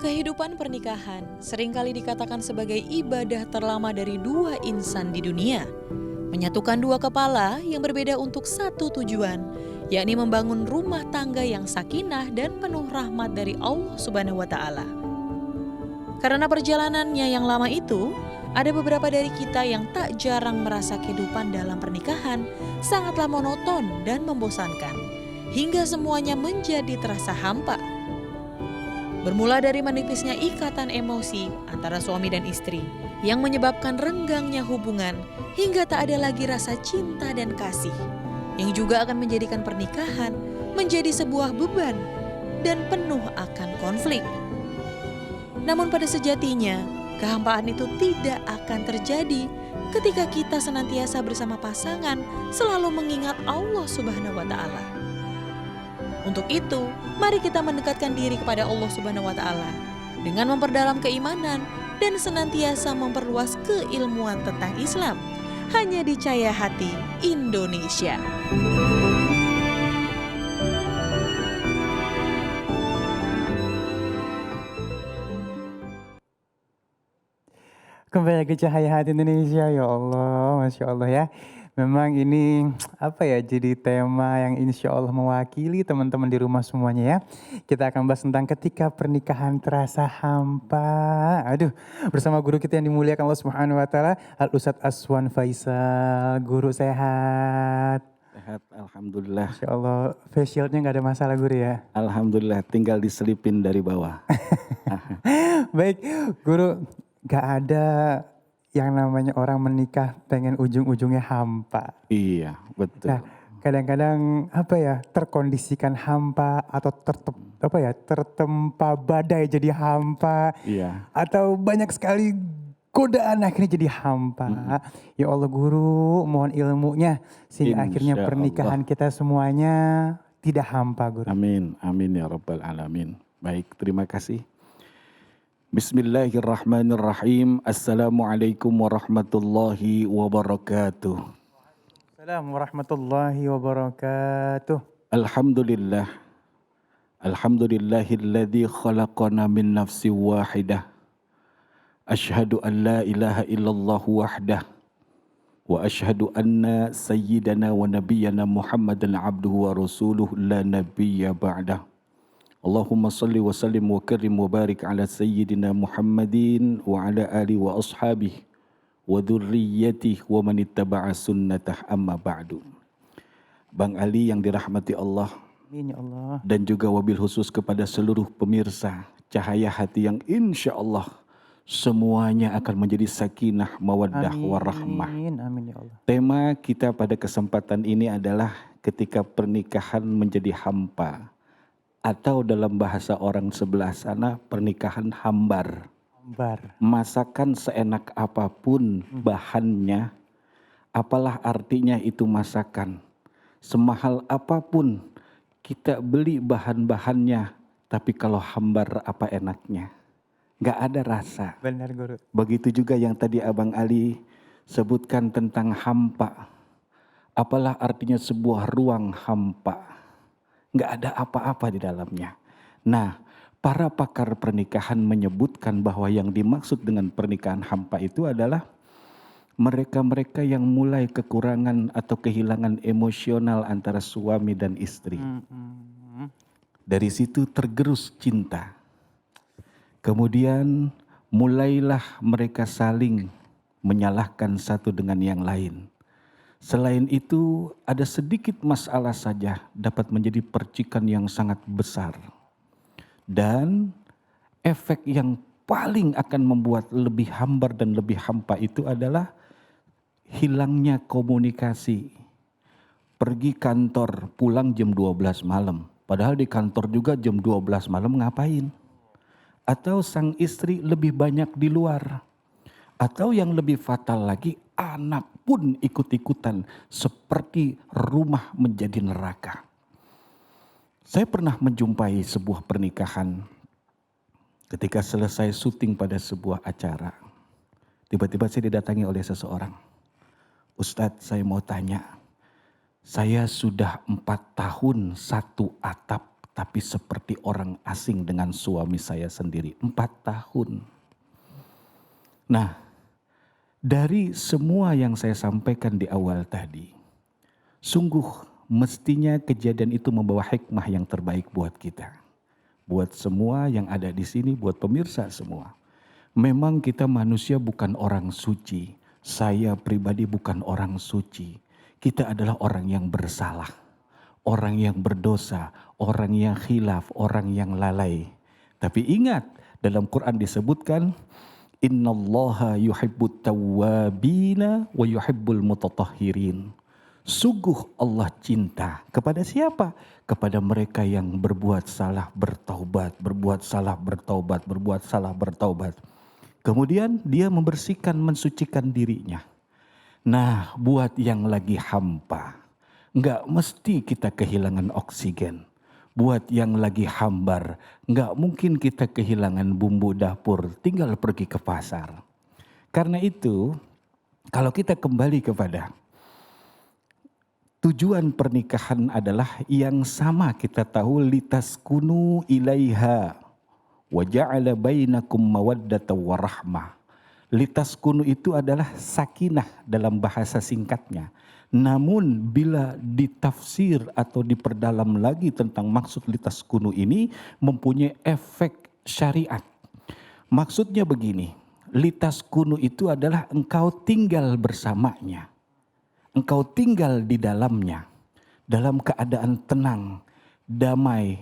Kehidupan pernikahan seringkali dikatakan sebagai ibadah terlama dari dua insan di dunia. Menyatukan dua kepala yang berbeda untuk satu tujuan, yakni membangun rumah tangga yang sakinah dan penuh rahmat dari Allah Subhanahu wa Ta'ala. Karena perjalanannya yang lama itu, ada beberapa dari kita yang tak jarang merasa kehidupan dalam pernikahan sangatlah monoton dan membosankan, hingga semuanya menjadi terasa hampa. Bermula dari menipisnya ikatan emosi antara suami dan istri yang menyebabkan renggangnya hubungan hingga tak ada lagi rasa cinta dan kasih, yang juga akan menjadikan pernikahan menjadi sebuah beban dan penuh akan konflik. Namun pada sejatinya, kehampaan itu tidak akan terjadi ketika kita senantiasa bersama pasangan selalu mengingat Allah Subhanahu wa Ta'ala. Untuk itu, mari kita mendekatkan diri kepada Allah Subhanahu wa Ta'ala dengan memperdalam keimanan dan senantiasa memperluas keilmuan tentang Islam. Hanya di Cahaya Hati Indonesia. Kembali ke Cahaya Hati Indonesia, ya Allah, Masya Allah ya. Memang ini jadi tema yang insya Allah mewakili teman-teman di rumah semuanya ya. Kita akan bahas tentang ketika pernikahan terasa hampa. Bersama guru kita yang dimuliakan Allah Subhanahu wa Ta'ala, Al-Ustadz Aswan Faisal. Guru sehat. Sehat, alhamdulillah. Masya Allah, face shieldnya gak ada masalah guru ya? Alhamdulillah, tinggal diselipin dari bawah. Baik, guru, gak ada yang namanya orang menikah pengen ujung-ujungnya hampa. Iya, betul. Nah, kadang-kadang terkondisikan hampa atau tertempa badai jadi hampa. Iya. Atau banyak sekali godaan akhirnya jadi hampa. Ya Allah guru, mohon ilmunya sehingga akhirnya pernikahan kita semuanya tidak hampa guru. Amin, amin ya rabbal alamin. Baik, terima kasih. Bismillahirrahmanirrahim. Assalamualaikum warahmatullahi wabarakatuh. Assalamualaikum warahmatullahi wabarakatuh. Alhamdulillah. Alhamdulillahilladzi khalaqana min nafsin wahidah. Ashhadu an la ilaha illallah wahdah. Wa ashhadu anna sayyidana wa nabiyyana Muhammadan abduhu wa rasuluh la nabiyya ba'dah. Allahumma salli wa sallim wa karim wa barik ala sayyidina Muhammadin wa ala ali wa ashabih wa dhurriyyatih wa man ittaba'a sunnatah amma ba'du. Bang Ali yang dirahmati Allah, Amin ya Allah. Dan juga wabil khusus kepada seluruh pemirsa Cahaya Hati yang insya Allah semuanya akan menjadi sakinah, mawaddah, warahmah. Amin ya Allah. Tema kita pada kesempatan ini adalah ketika pernikahan menjadi hampa. Atau dalam bahasa orang sebelah sana, pernikahan hambar. Masakan seenak apapun bahannya, apalah artinya itu masakan. Semahal apapun kita beli bahan-bahannya, tapi kalau hambar apa enaknya? Gak ada rasa. Benar guru. Begitu juga yang tadi Abang Ali sebutkan tentang hampa. Apalah artinya sebuah ruang hampa? Nggak ada apa-apa di dalamnya. Nah, para pakar pernikahan menyebutkan bahwa yang dimaksud dengan pernikahan hampa itu adalah mereka-mereka yang mulai kekurangan atau kehilangan emosional antara suami dan istri. Dari situ tergerus cinta. Kemudian mulailah mereka saling menyalahkan satu dengan yang lain. Selain itu, ada sedikit masalah saja dapat menjadi percikan yang sangat besar. Dan efek yang paling akan membuat lebih hambar dan lebih hampa itu adalah hilangnya komunikasi. Pergi kantor, pulang jam 12 malam. Padahal di kantor juga jam 12 malam ngapain? Atau sang istri lebih banyak di luar. Atau yang lebih fatal lagi, anak pun ikut-ikutan seperti rumah menjadi neraka. Saya pernah menjumpai sebuah pernikahan ketika selesai syuting pada sebuah acara. Tiba-tiba saya didatangi oleh seseorang. Ustadz, saya mau tanya, saya sudah 4 tahun satu atap tapi seperti orang asing dengan suami saya sendiri. 4 tahun. Nah, dari semua yang saya sampaikan di awal tadi, sungguh mestinya kejadian itu membawa hikmah yang terbaik buat kita. Buat semua yang ada di sini, buat pemirsa semua. Memang kita manusia bukan orang suci. Saya pribadi bukan orang suci. Kita adalah orang yang bersalah, orang yang berdosa, orang yang khilaf, orang yang lalai. Tapi ingat, dalam Quran disebutkan, innallaha yuhibbut tawwabina wa yuhibbul mutatahhirin. Sungguh Allah cinta kepada siapa? Kepada mereka yang berbuat salah bertaubat, berbuat salah bertaubat, berbuat salah bertaubat. Kemudian dia membersihkan, mensucikan dirinya. Nah, buat yang lagi hampa, enggak mesti kita kehilangan oksigen. Buat yang lagi hambar, enggak mungkin kita kehilangan bumbu dapur, tinggal pergi ke pasar. Karena itu, kalau kita kembali kepada tujuan pernikahan adalah yang sama, kita tahu litaskunu ilaiha wa ja'ala bainakum mawaddatan warahmah. Litaskunu itu adalah sakinah dalam bahasa singkatnya. Namun bila ditafsir atau diperdalam lagi tentang maksud litaskunu ini mempunyai efek syariat. Maksudnya begini, litaskunu itu adalah engkau tinggal bersamanya. Engkau tinggal di dalamnya dalam keadaan tenang, damai.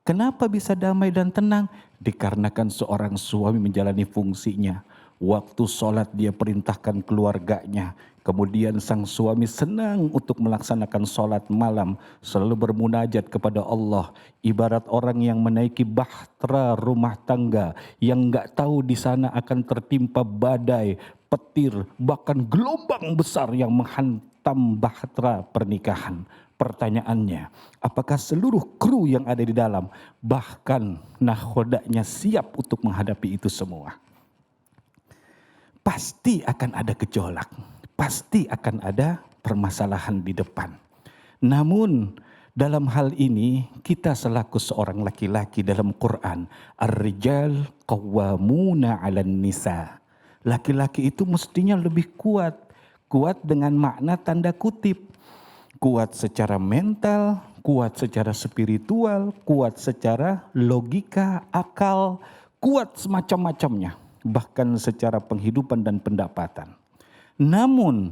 Kenapa bisa damai dan tenang? Dikarenakan seorang suami menjalani fungsinya. Waktu sholat dia perintahkan keluarganya. Kemudian sang suami senang untuk melaksanakan sholat malam. Selalu bermunajat kepada Allah. Ibarat orang yang menaiki bahtera rumah tangga. Yang enggak tahu di sana akan tertimpa badai, petir, bahkan gelombang besar yang menghantam bahtera pernikahan. Pertanyaannya, apakah seluruh kru yang ada di dalam, bahkan nahkodanya siap untuk menghadapi itu semua? Pasti akan ada gejolak, pasti akan ada permasalahan di depan. Namun dalam hal ini kita selaku seorang laki-laki dalam Quran, ar-rijal qawwamuna 'alan nisa. Laki-laki itu mestinya lebih kuat, kuat dengan makna tanda kutip. Kuat secara mental, kuat secara spiritual, kuat secara logika, akal, kuat semacam-macamnya. Bahkan secara penghidupan dan pendapatan. Namun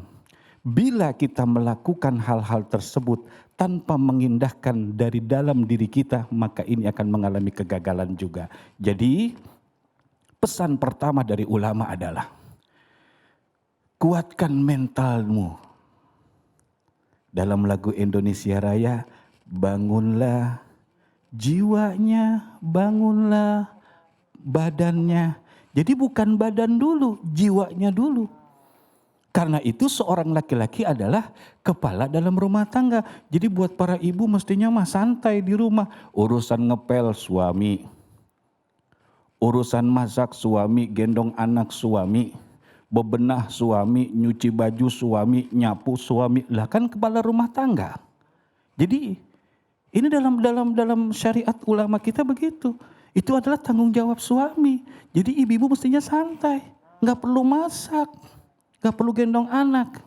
bila kita melakukan hal-hal tersebut tanpa mengindahkan dari dalam diri kita, maka ini akan mengalami kegagalan juga. Jadi pesan pertama dari ulama adalah kuatkan mentalmu. Dalam lagu Indonesia Raya, bangunlah jiwanya, bangunlah badannya. Jadi bukan badan dulu, jiwanya dulu. Karena itu seorang laki-laki adalah kepala dalam rumah tangga. Jadi buat para ibu mestinya mah santai di rumah. Urusan ngepel suami. Urusan masak suami, gendong anak suami. Bebenah suami, nyuci baju suami, nyapu suami. Lah kan kepala rumah tangga. Jadi ini dalam syariat ulama kita begitu. Itu adalah tanggung jawab suami. Jadi ibu-ibu mestinya santai. Gak perlu masak. Gak perlu gendong anak.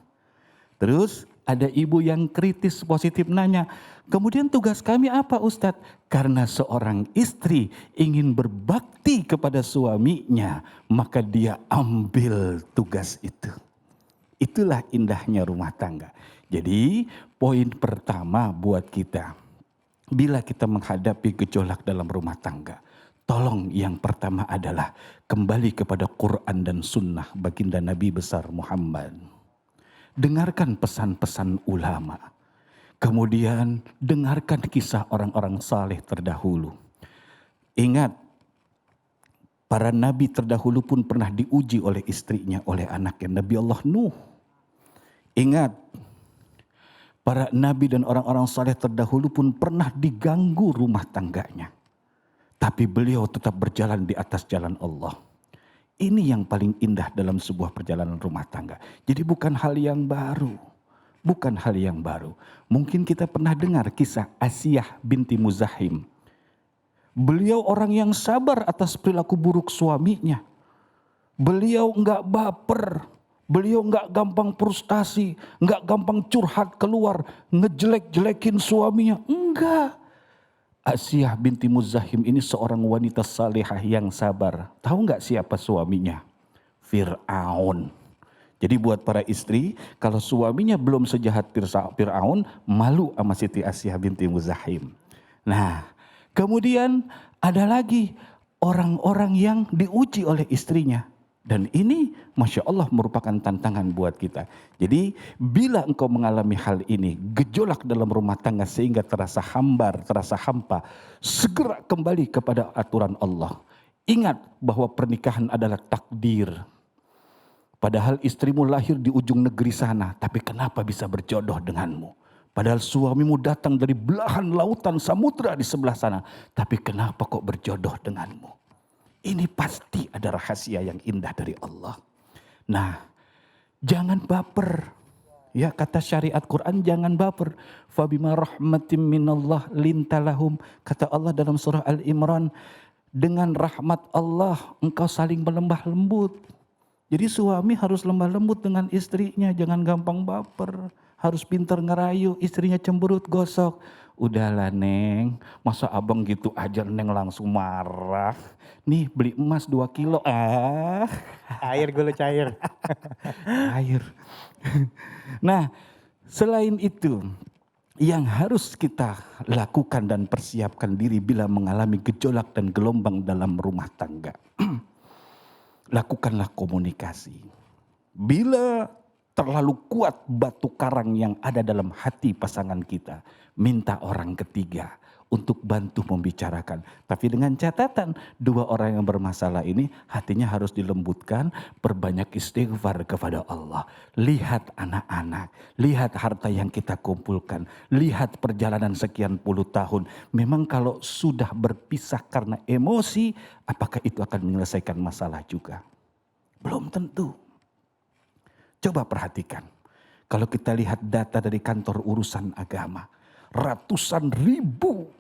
Terus ada ibu yang kritis positif nanya. Kemudian tugas kami apa Ustadz? Karena seorang istri ingin berbakti kepada suaminya. Maka dia ambil tugas itu. Itulah indahnya rumah tangga. Jadi poin pertama buat kita. Bila kita menghadapi gejolak dalam rumah tangga. Tolong yang pertama adalah kembali kepada Quran dan Sunnah baginda Nabi besar Muhammad. Dengarkan pesan-pesan ulama. Kemudian dengarkan kisah orang-orang saleh terdahulu. Ingat, para nabi terdahulu pun pernah diuji oleh istrinya, oleh anaknya Nabi Allah Nuh. Ingat, para nabi dan orang-orang saleh terdahulu pun pernah diganggu rumah tangganya. Tapi beliau tetap berjalan di atas jalan Allah. Ini yang paling indah dalam sebuah perjalanan rumah tangga. Jadi bukan hal yang baru. Bukan hal yang baru. Mungkin kita pernah dengar kisah Asiyah binti Muzahim. Beliau orang yang sabar atas perilaku buruk suaminya. Beliau enggak baper. Beliau enggak gampang frustasi. Enggak gampang curhat keluar. Ngejelek-jelekin suaminya. Enggak. Asiyah binti Muzahim ini seorang wanita salihah yang sabar. Tahu enggak siapa suaminya? Fir'aun. Jadi buat para istri, kalau suaminya belum sejahat Fir'aun, malu sama Siti Asiyah binti Muzahim. Nah, kemudian ada lagi orang-orang yang diuji oleh istrinya. Dan ini Masya Allah merupakan tantangan buat kita. Jadi bila engkau mengalami hal ini, gejolak dalam rumah tangga sehingga terasa hambar, terasa hampa, segera kembali kepada aturan Allah. Ingat bahwa pernikahan adalah takdir. Padahal istrimu lahir di ujung negeri sana, tapi kenapa bisa berjodoh denganmu? Padahal suamimu datang dari belahan lautan samudra di sebelah sana. Tapi kenapa kok berjodoh denganmu? Ini pasti ada rahasia yang indah dari Allah. Nah, jangan baper. Ya, kata syariat Quran, jangan baper. Fabima rahmatim minallah lintalahum. Kata Allah dalam surah Al-Imran, dengan rahmat Allah engkau saling berlembah lembut. Jadi suami harus lemah lembut dengan istrinya, jangan gampang baper. Harus pintar ngerayu, istrinya cemberut, gosok. Udahlah Neng, masa abang gitu aja Neng langsung marah. Nih beli emas 2 kilo. Air gula cair. Air. Nah, selain itu yang harus kita lakukan dan persiapkan diri bila mengalami gejolak dan gelombang dalam rumah tangga. Lakukanlah komunikasi. Bila terlalu kuat batu karang yang ada dalam hati pasangan kita, minta orang ketiga untuk bantu membicarakan. Tapi dengan catatan, 2 orang yang bermasalah ini hatinya harus dilembutkan, perbanyak istighfar kepada Allah. Lihat anak-anak, lihat harta yang kita kumpulkan, lihat perjalanan sekian puluh tahun. Memang kalau sudah berpisah karena emosi, apakah itu akan menyelesaikan masalah juga? Belum tentu. Coba perhatikan, kalau kita lihat data dari kantor urusan agama, ratusan ribu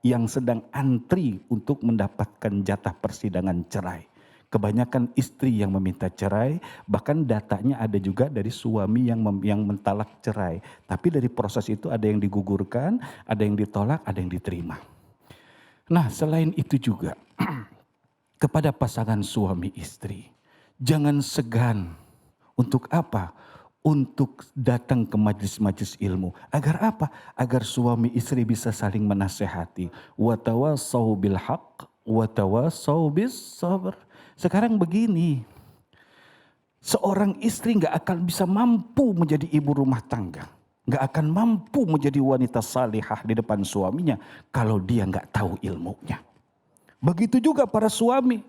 yang sedang antri untuk mendapatkan jatah persidangan cerai. Kebanyakan istri yang meminta cerai, bahkan datanya ada juga dari suami yang mentalak cerai. Tapi dari proses itu ada yang digugurkan, ada yang ditolak, ada yang diterima. Nah, selain itu juga kepada pasangan suami istri, jangan segan. Untuk apa? Untuk datang ke majelis-majelis ilmu. Agar apa? Agar suami istri bisa saling menasehati. Wa tawassaw bil haqq wa tawassaw bis sabr. Sekarang begini. Seorang istri gak akan bisa mampu menjadi ibu rumah tangga. Gak akan mampu menjadi wanita salihah di depan suaminya kalau dia gak tahu ilmunya. Begitu juga para suami.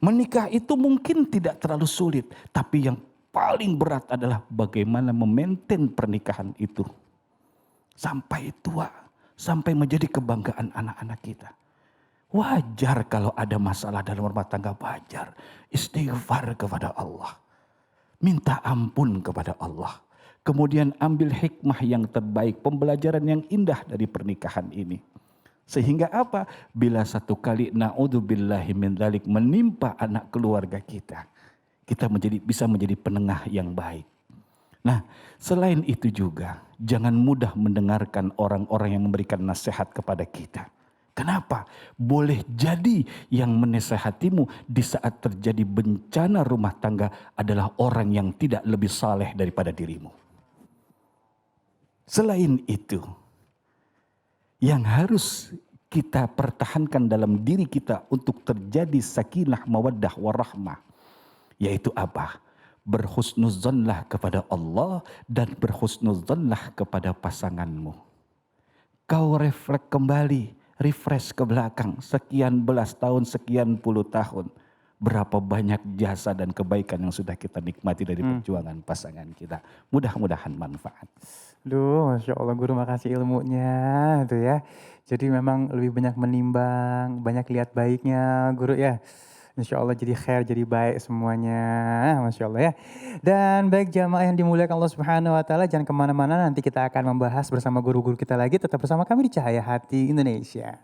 Menikah itu mungkin tidak terlalu sulit, tapi yang paling berat adalah bagaimana memaintain pernikahan itu sampai tua, sampai menjadi kebanggaan anak-anak kita. Wajar kalau ada masalah dalam rumah tangga, wajar. Istighfar kepada Allah, minta ampun kepada Allah. Kemudian ambil hikmah yang terbaik, pembelajaran yang indah dari pernikahan ini. Sehingga apa? Bila satu kali na'udzubillahi min dzalik menimpa anak keluarga kita, kita bisa menjadi penengah yang baik. Nah, selain itu juga jangan mudah mendengarkan orang-orang yang memberikan nasihat kepada kita. Kenapa? Boleh jadi yang menasehatimu di saat terjadi bencana rumah tangga adalah orang yang tidak lebih saleh daripada dirimu. Selain itu, yang harus kita pertahankan dalam diri kita untuk terjadi sakinah, mawaddah, warahmah, yaitu apa? Berhusnuzonlah kepada Allah dan berhusnuzonlah kepada pasanganmu. Kau refleks kembali, refresh ke belakang, sekian belas tahun, sekian puluh tahun. Berapa banyak jasa dan kebaikan yang sudah kita nikmati dari perjuangan pasangan kita. Mudah-mudahan manfaat. Duh, Masya Allah guru makasih ilmunya tuh ya. Jadi memang lebih banyak menimbang, banyak lihat baiknya guru ya. Insya Allah jadi khair, jadi baik semuanya. Masya Allah ya. Dan baik jamaah yang dimuliakan Allah Subhanahu Wa Taala, jangan kemana-mana, nanti kita akan membahas bersama guru-guru kita lagi. Tetap bersama kami di Cahaya Hati Indonesia.